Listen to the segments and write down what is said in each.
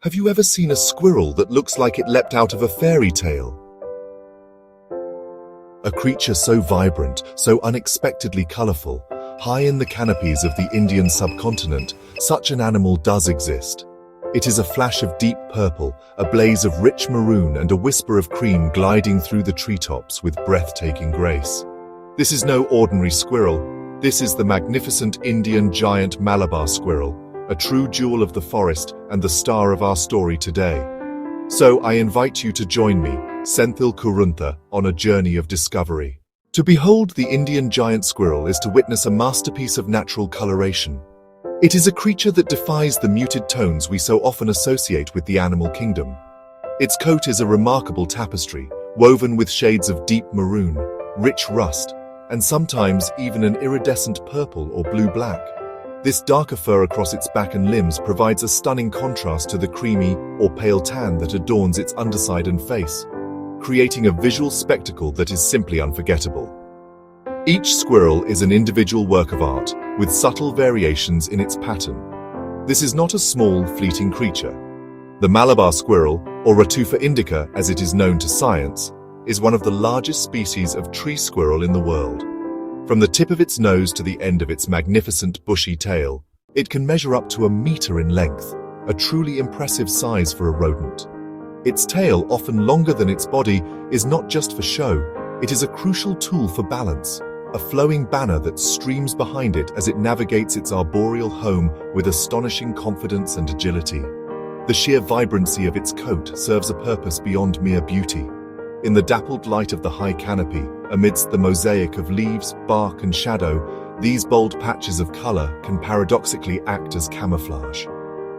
Have you ever seen a squirrel that looks like it leapt out of a fairy tale? A creature so vibrant, so unexpectedly colorful, high in the canopies of the Indian subcontinent, such an animal does exist. It is a flash of deep purple, a blaze of rich maroon, and a whisper of cream gliding through the treetops with breathtaking grace. This is no ordinary squirrel. This is the magnificent Indian Giant Malabar Squirrel, a true jewel of the forest and the star of our story today. So I invite you to join me, Senthil Kuruntha, on a journey of discovery. To behold the Indian giant squirrel is to witness a masterpiece of natural coloration. It is a creature that defies the muted tones we so often associate with the animal kingdom. Its coat is a remarkable tapestry, woven with shades of deep maroon, rich rust, and sometimes even an iridescent purple or blue-black. This darker fur across its back and limbs provides a stunning contrast to the creamy or pale tan that adorns its underside and face, creating a visual spectacle that is simply unforgettable. Each squirrel is an individual work of art, with subtle variations in its pattern. This is not a small, fleeting creature. The Malabar squirrel, or Ratufa indica as it is known to science, is one of the largest species of tree squirrel in the world. From the tip of its nose to the end of its magnificent bushy tail, it can measure up to 1 meter in length, a truly impressive size for a rodent. Its tail, often longer than its body, is not just for show, it is a crucial tool for balance, a flowing banner that streams behind it as it navigates its arboreal home with astonishing confidence and agility. The sheer vibrancy of its coat serves a purpose beyond mere beauty. In the dappled light of the high canopy, amidst the mosaic of leaves, bark, and shadow, these bold patches of color can paradoxically act as camouflage.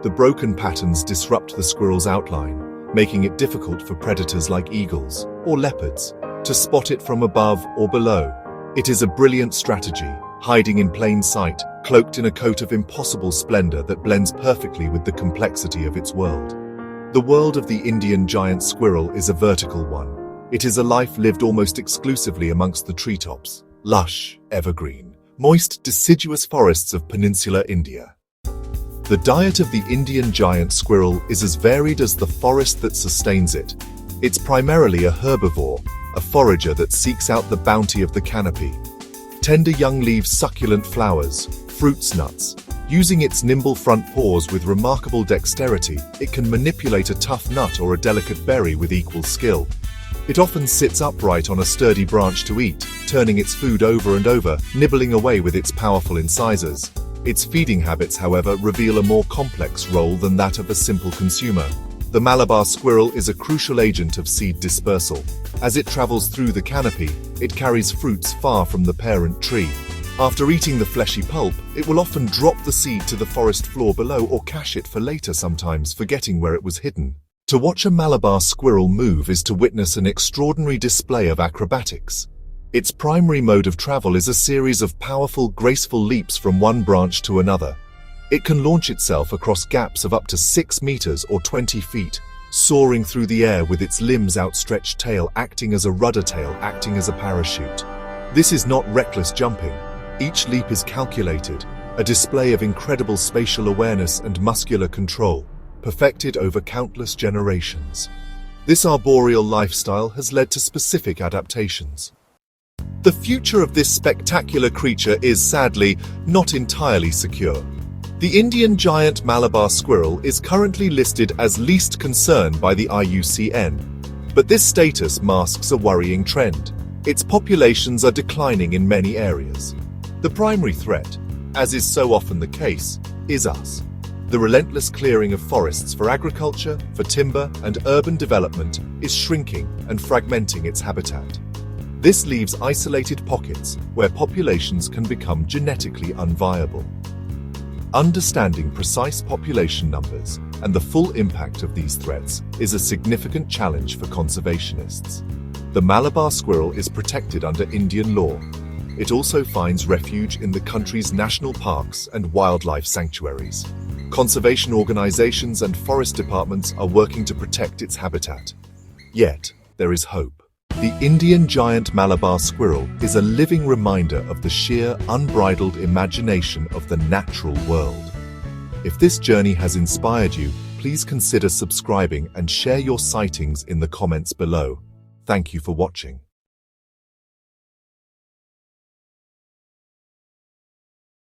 The broken patterns disrupt the squirrel's outline, making it difficult for predators like eagles or leopards to spot it from above or below. It is a brilliant strategy, hiding in plain sight, cloaked in a coat of impossible splendor that blends perfectly with the complexity of its world. The world of the Indian giant squirrel is a vertical one. It is a life lived almost exclusively amongst the treetops, lush, evergreen, moist, deciduous forests of peninsular India. The diet of the Indian giant squirrel is as varied as the forest that sustains it. It's primarily a herbivore, a forager that seeks out the bounty of the canopy. Tender young leaves, succulent flowers, fruits, nuts. Using its nimble front paws with remarkable dexterity, it can manipulate a tough nut or a delicate berry with equal skill. It often sits upright on a sturdy branch to eat, turning its food over and over, nibbling away with its powerful incisors. Its feeding habits, however, reveal a more complex role than that of a simple consumer. The Malabar squirrel is a crucial agent of seed dispersal. As it travels through the canopy, it carries fruits far from the parent tree. After eating the fleshy pulp, it will often drop the seed to the forest floor below or cache it for later, sometimes forgetting where it was hidden. To watch a Malabar squirrel move is to witness an extraordinary display of acrobatics. Its primary mode of travel is a series of powerful, graceful leaps from one branch to another. It can launch itself across gaps of up to 6 meters or 20 feet, soaring through the air with its limbs outstretched, tail acting as a rudder, tail acting as a parachute. This is not reckless jumping. Each leap is calculated, a display of incredible spatial awareness and muscular control, perfected over countless generations. This arboreal lifestyle has led to specific adaptations. The future of this spectacular creature is, sadly, not entirely secure. The Indian giant Malabar squirrel is currently listed as least concern by the IUCN, but this status masks a worrying trend. Its populations are declining in many areas. The primary threat, as is so often the case, is us. The relentless clearing of forests for agriculture, for timber, and urban development is shrinking and fragmenting its habitat. This leaves isolated pockets where populations can become genetically unviable. Understanding precise population numbers and the full impact of these threats is a significant challenge for conservationists. The Malabar squirrel is protected under Indian law. It also finds refuge in the country's national parks and wildlife sanctuaries. Conservation organizations and forest departments are working to protect its habitat. Yet, there is hope. The Indian giant Malabar squirrel is a living reminder of the sheer, unbridled imagination of the natural world. If this journey has inspired you, Please consider subscribing and share your sightings in the comments below. Thank you for watching.